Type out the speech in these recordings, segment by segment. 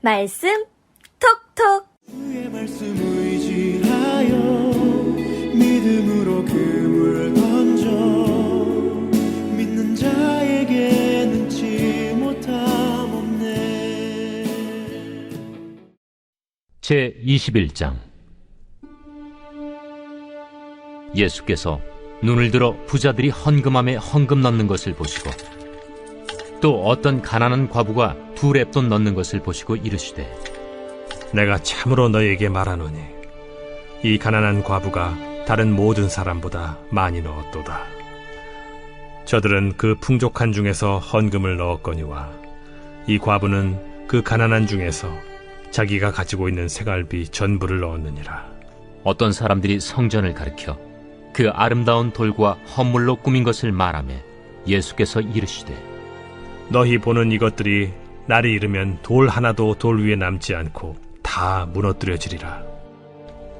말씀 톡톡. 주의 말씀 의지하여 믿음으로 그물 던져 믿는 자에게 능치 못함 없네. 제21장. 예수께서 눈을 들어 부자들이 헌금함에 헌금 넣는 것을 보시고 또 어떤 가난한 과부가 2렙돈 넣는 것을 보시고 이르시되, 내가 참으로 너희에게 말하노니 이 가난한 과부가 다른 모든 사람보다 많이 넣었도다. 저들은 그 풍족한 중에서 헌금을 넣었거니와 이 과부는 그 가난한 중에서 자기가 가지고 있는 생활비 전부를 넣었느니라. 어떤 사람들이 성전을 가리켜 그 아름다운 돌과 헌물로 꾸민 것을 말하며 예수께서 이르시되, 너희 보는 이것들이 날이 이르면 돌 하나도 돌 위에 남지 않고 다 무너뜨려지리라.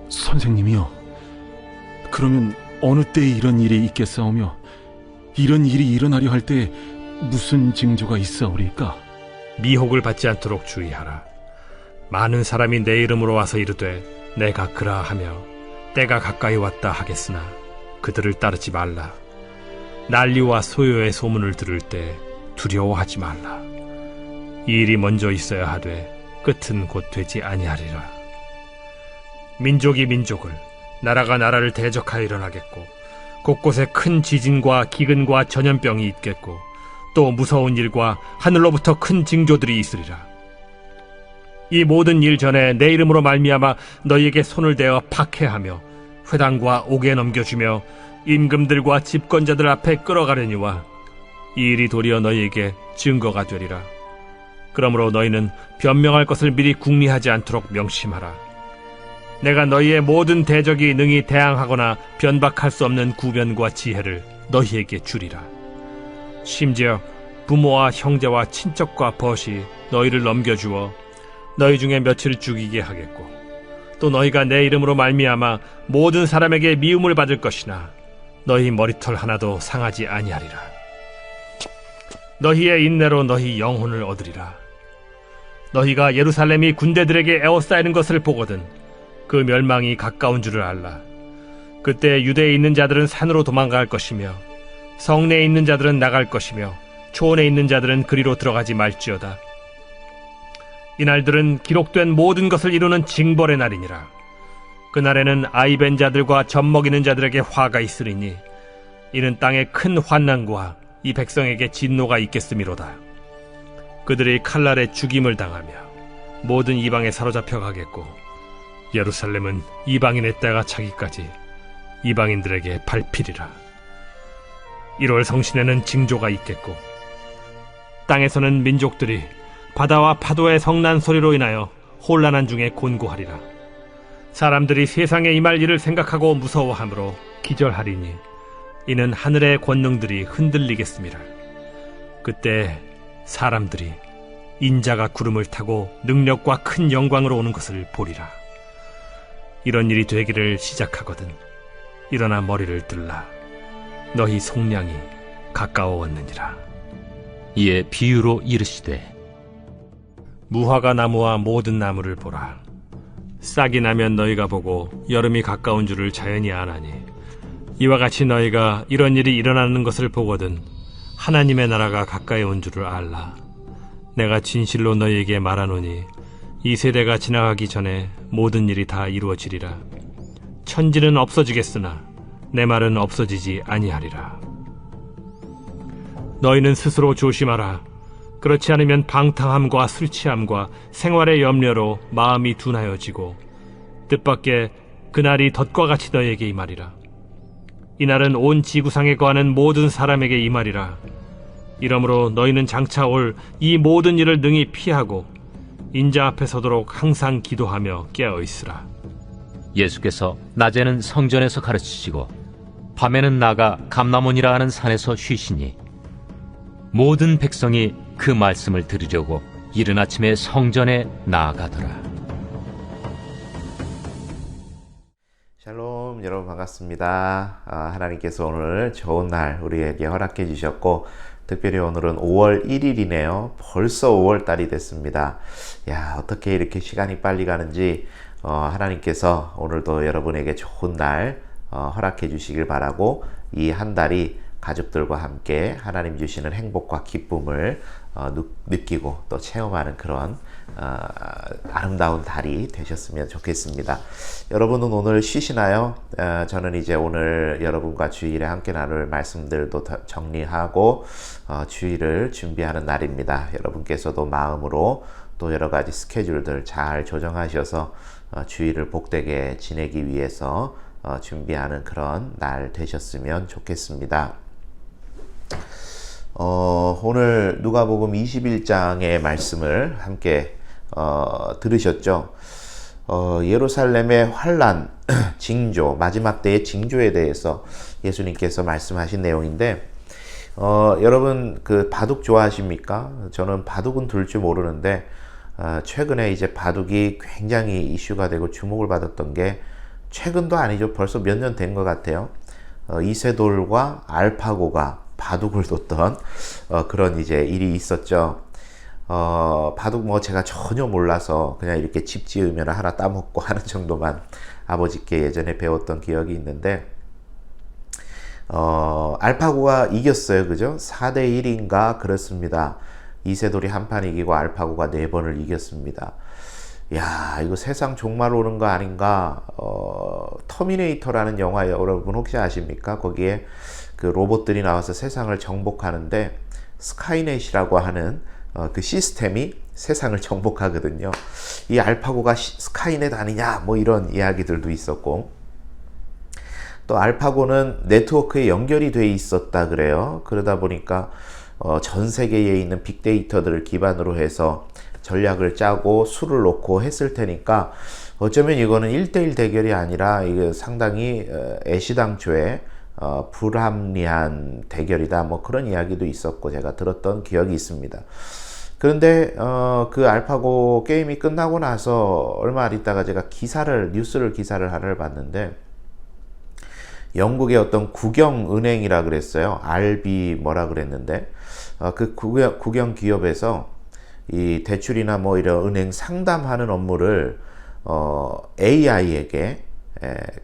선생님이요, 그러면 어느 때에 이런 일이 있겠사오며 이런 일이 일어나려 할 때에 무슨 징조가 있사오리까? 미혹을 받지 않도록 주의하라. 많은 사람이 내 이름으로 와서 이르되 내가 그라 하며 때가 가까이 왔다 하겠으나 그들을 따르지 말라. 난리와 소요의 소문을 들을 때 두려워하지 말라. 이 일이 먼저 있어야 하되 끝은 곧 되지 아니하리라. 민족이 민족을, 나라가 나라를 대적하여 일어나겠고 곳곳에 큰 지진과 기근과 전염병이 있겠고 또 무서운 일과 하늘로부터 큰 징조들이 있으리라. 이 모든 일 전에 내 이름으로 말미암아 너희에게 손을 대어 박해하며 회당과 옥에 넘겨주며 임금들과 집권자들 앞에 끌어가려니와 이 일이 도리어 너희에게 증거가 되리라. 그러므로 너희는 변명할 것을 미리 궁리하지 않도록 명심하라. 내가 너희의 모든 대적이 능히 대항하거나 변박할 수 없는 구변과 지혜를 너희에게 주리라. 심지어 부모와 형제와 친척과 벗이 너희를 넘겨주어 너희 중에 며칠 죽이게 하겠고 또 너희가 내 이름으로 말미암아 모든 사람에게 미움을 받을 것이나 너희 머리털 하나도 상하지 아니하리라. 너희의 인내로 너희 영혼을 얻으리라. 너희가 예루살렘이 군대들에게 에워싸이는 것을 보거든 그 멸망이 가까운 줄을 알라. 그때 유대에 있는 자들은 산으로 도망갈 것이며 성내에 있는 자들은 나갈 것이며 초원에 있는 자들은 그리로 들어가지 말지어다. 이날들은 기록된 모든 것을 이루는 징벌의 날이니라. 그날에는 아이벤 자들과 젖먹이는 자들에게 화가 있으리니 이는 땅에 큰 환난과 이 백성에게 진노가 있겠음이로다. 그들이 칼날에 죽임을 당하며 모든 이방에 사로잡혀 가겠고 예루살렘은 이방인의 때가 차기까지 이방인들에게 밟히리라. 1월 성신에는 징조가 있겠고 땅에서는 민족들이 바다와 파도의 성난 소리로 인하여 혼란한 중에 곤고하리라. 사람들이 세상에 임할 일을 생각하고 무서워하므로 기절하리니 이는 하늘의 권능들이 흔들리겠습니다. 그때 사람들이 인자가 구름을 타고 능력과 큰 영광으로 오는 것을 보리라. 이런 일이 되기를 시작하거든 일어나 머리를 들라. 너희 속량이 가까워왔느니라. 이에 비유로 이르시되, 무화과 나무와 모든 나무를 보라. 싹이 나면 너희가 보고 여름이 가까운 줄을 자연히 아나니 이와 같이 너희가 이런 일이 일어나는 것을 보거든 하나님의 나라가 가까이 온 줄을 알라. 내가 진실로 너희에게 말하노니 이 세대가 지나가기 전에 모든 일이 다 이루어지리라. 천지는 없어지겠으나 내 말은 없어지지 아니하리라. 너희는 스스로 조심하라. 그렇지 않으면 방탕함과 술 취함과 생활의 염려로 마음이 둔하여지고 뜻밖의 그날이 덫과 같이 너희에게 임하리라. 이날은 온 지구상에 거하는 모든 사람에게 임하리라. 이러므로 너희는 장차 올 이 모든 일을 능히 피하고 인자 앞에 서도록 항상 기도하며 깨어있으라. 예수께서 낮에는 성전에서 가르치시고 밤에는 나가 감람원이라 하는 산에서 쉬시니 모든 백성이 그 말씀을 들으려고 이른 아침에 성전에 나아가더라. 샬롬, 여러분 반갑습니다. 하나님께서 오늘 좋은 날 우리에게 허락해 주셨고 특별히 오늘은 5월 1일이네요. 벌써 5월 달이 됐습니다. 야, 어떻게 이렇게 시간이 빨리 가는지 하나님께서 오늘도 여러분에게 좋은 날 허락해 주시길 바라고, 이 한 달이 가족들과 함께 하나님 주시는 행복과 기쁨을 느끼고 또 체험하는 그런 아름다운 달이 되셨으면 좋겠습니다. 여러분은 오늘 쉬시나요? 저는 이제 오늘 여러분과 주일에 함께 나눌 말씀들도 정리하고 주일을 준비하는 날입니다. 여러분께서도 마음으로 또 여러 가지 스케줄들 잘 조정하셔서 주일을 복되게 지내기 위해서 준비하는 그런 날 되셨으면 좋겠습니다. 오늘 누가복음 21장의 말씀을 함께 들으셨죠? 예루살렘의 환난, 징조, 마지막 때의 징조에 대해서 예수님께서 말씀하신 내용인데, 여러분 그 바둑 좋아하십니까? 저는 바둑은 둘 줄 모르는데 최근에 이제 바둑이 굉장히 이슈가 되고 주목을 받았던 게, 최근도 아니죠. 벌써 몇 년 된 것 같아요. 이세돌과 알파고가 바둑을 뒀던 그런 이제 일이 있었죠. 바둑 뭐 제가 전혀 몰라서 그냥 이렇게 집 지으면 하나 따먹고 하는 정도만 아버지께 예전에 배웠던 기억이 있는데, 알파고가 이겼어요. 그죠? 4대 1인가 그렇습니다. 이세돌이 한 판 이기고 알파고가 4번을 이겼습니다. 야, 이거 세상 종말 오는 거 아닌가? 터미네이터라는 영화 여러분 혹시 아십니까? 거기에 그 로봇들이 나와서 세상을 정복하는데, 스카이넷이라고 하는 그 시스템이 세상을 정복하거든요. 이 알파고가 스카이넷 아니냐? 뭐 이런 이야기들도 있었고, 또 알파고는 네트워크에 연결이 돼 있었다 그래요. 그러다 보니까 전 세계에 있는 빅데이터들을 기반으로 해서 전략을 짜고 수를 놓고 했을 테니까, 어쩌면 이거는 1대1 대결이 아니라 이게 상당히 애시당초에 불합리한 대결이다, 뭐 그런 이야기도 있었고 제가 들었던 기억이 있습니다. 그런데 그 알파고 게임이 끝나고 나서 얼마 안 있다가 제가 뉴스를 기사를 하나를 봤는데, 영국의 어떤 국영은행이라 그랬어요. RB 뭐라 그랬는데, 그 국영 기업에서 이 대출이나 뭐 이런 은행 상담하는 업무를 AI에게,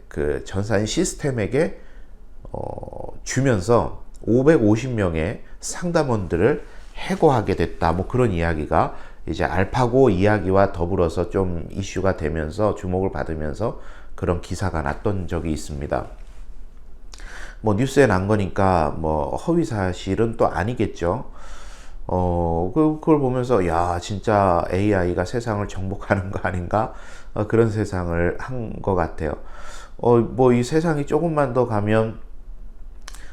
그 전산인 시스템에게 주면서 550명의 상담원들을 해고하게 됐다, 뭐 그런 이야기가 이제 알파고 이야기와 더불어서 좀 이슈가 되면서 주목을 받으면서 그런 기사가 났던 적이 있습니다. 뭐 뉴스에 난 거니까 뭐 허위 사실은 또 아니겠죠. 그걸 보면서 야, 진짜 AI가 세상을 정복하는 거 아닌가? 그런 세상을 한 것 같아요. 뭐 이 세상이 조금만 더 가면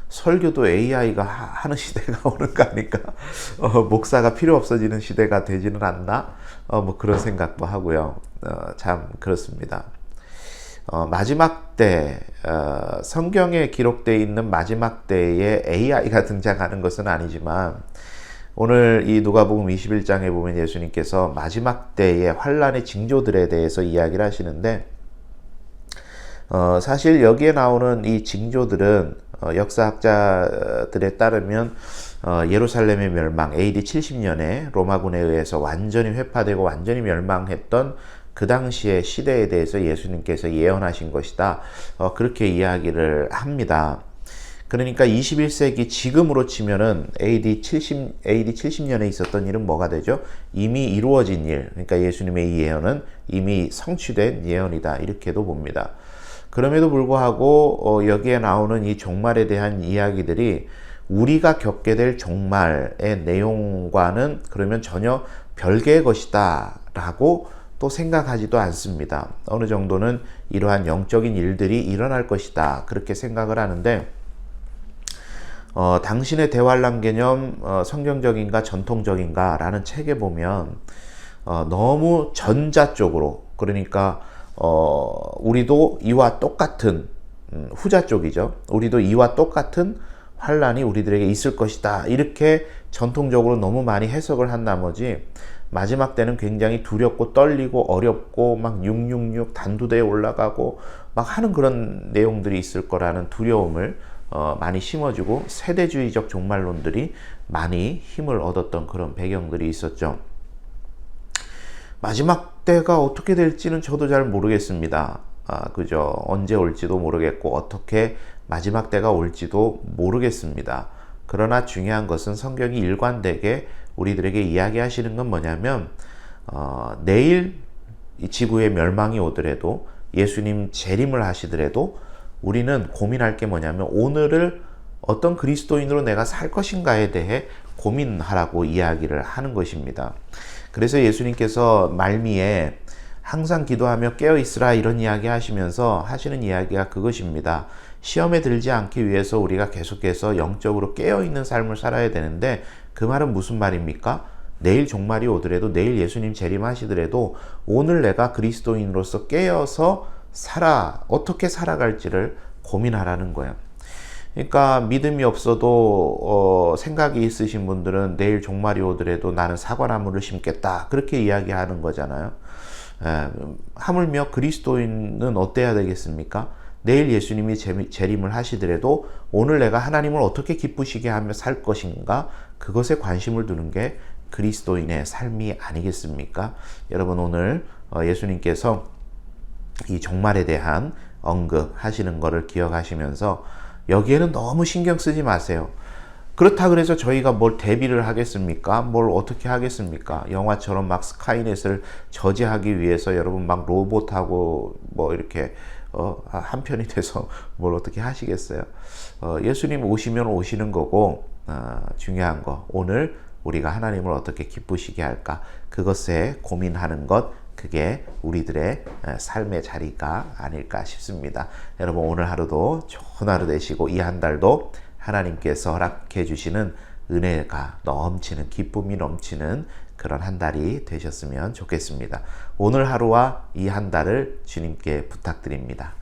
설교도 AI가 하는 시대가 오는 거 아닌가? 목사가 필요 없어지는 시대가 되지는 않나? 뭐 그런 생각도 하고요. 참 그렇습니다. 마지막 때, 성경에 기록되어 있는 마지막 때에 AI가 등장하는 것은 아니지만, 오늘 이 누가복음 21장에 보면 예수님께서 마지막 때의 환란의 징조들에 대해서 이야기를 하시는데, 사실 여기에 나오는 이 징조들은 역사학자들에 따르면 예루살렘의 멸망, AD 70년에 로마군에 의해서 완전히 회파되고 완전히 멸망했던 그 당시의 시대에 대해서 예수님께서 예언하신 것이다, 그렇게 이야기를 합니다. 그러니까 21세기 지금으로 치면은 AD 70년에 있었던 일은 뭐가 되죠? 이미 이루어진 일, 그러니까 예수님의 이 예언은 이미 성취된 예언이다, 이렇게도 봅니다. 그럼에도 불구하고 여기에 나오는 이 종말에 대한 이야기들이 우리가 겪게 될 종말의 내용과는 그러면 전혀 별개의 것이다 라고 또 생각하지도 않습니다. 어느 정도는 이러한 영적인 일들이 일어날 것이다, 그렇게 생각을 하는데, 당신의 대환란 개념 성경적인가 전통적인가 라는 책에 보면 너무 전자 쪽으로, 그러니까 우리도 이와 똑같은, 후자 쪽이죠. 우리도 이와 똑같은 환란이 우리들에게 있을 것이다, 이렇게 전통적으로 너무 많이 해석을 한 나머지 마지막 때는 굉장히 두렵고 떨리고 어렵고 막 666 단두대에 올라가고 막 하는 그런 내용들이 있을 거라는 두려움을 많이 심어주고 세대주의적 종말론들이 많이 힘을 얻었던 그런 배경들이 있었죠. 마지막 때가 어떻게 될지는 저도 잘 모르겠습니다. 그죠? 언제 올지도 모르겠고 어떻게 마지막 때가 올지도 모르겠습니다. 그러나 중요한 것은 성경이 일관되게 우리들에게 이야기하시는 건 뭐냐면 내일 이 지구의 멸망이 오더라도 예수님 재림을 하시더라도 우리는 고민할 게 뭐냐면 오늘을 어떤 그리스도인으로 내가 살 것인가에 대해 고민하라고 이야기를 하는 것입니다. 그래서 예수님께서 말미에 항상 기도하며 깨어있으라 이런 이야기 하시면서 하시는 이야기가 그것입니다. 시험에 들지 않기 위해서 우리가 계속해서 영적으로 깨어있는 삶을 살아야 되는데 그 말은 무슨 말입니까? 내일 종말이 오더라도 내일 예수님 재림하시더라도 오늘 내가 그리스도인으로서 깨어서 어떻게 살아갈지를 고민하라는 거예요. 그러니까 믿음이 없어도 생각이 있으신 분들은 내일 종말이 오더라도 나는 사과나무를 심겠다 그렇게 이야기하는 거잖아요. 하물며 그리스도인은 어때야 되겠습니까? 내일 예수님이 재림을 하시더라도 오늘 내가 하나님을 어떻게 기쁘시게 하며 살 것인가 그것에 관심을 두는 게 그리스도인의 삶이 아니겠습니까? 여러분 오늘 예수님께서 이 종말에 대한 언급하시는 것을 기억하시면서 여기에는 너무 신경 쓰지 마세요. 그렇다 그래서 저희가 뭘 대비를 하겠습니까? 뭘 어떻게 하겠습니까? 영화처럼 막 스카이넷을 저지하기 위해서 여러분 막 로봇하고 뭐 이렇게 한편이 돼서 뭘 어떻게 하시겠어요? 예수님 오시면 오시는 거고 중요한 거 오늘 우리가 하나님을 어떻게 기쁘시게 할까? 그것에 고민하는 것 그게 우리들의 삶의 자리가 아닐까 싶습니다. 여러분 오늘 하루도 좋은 하루 되시고 이 한 달도 하나님께서 허락해 주시는 은혜가 넘치는 기쁨이 넘치는 그런 한 달이 되셨으면 좋겠습니다. 오늘 하루와 이 한 달을 주님께 부탁드립니다.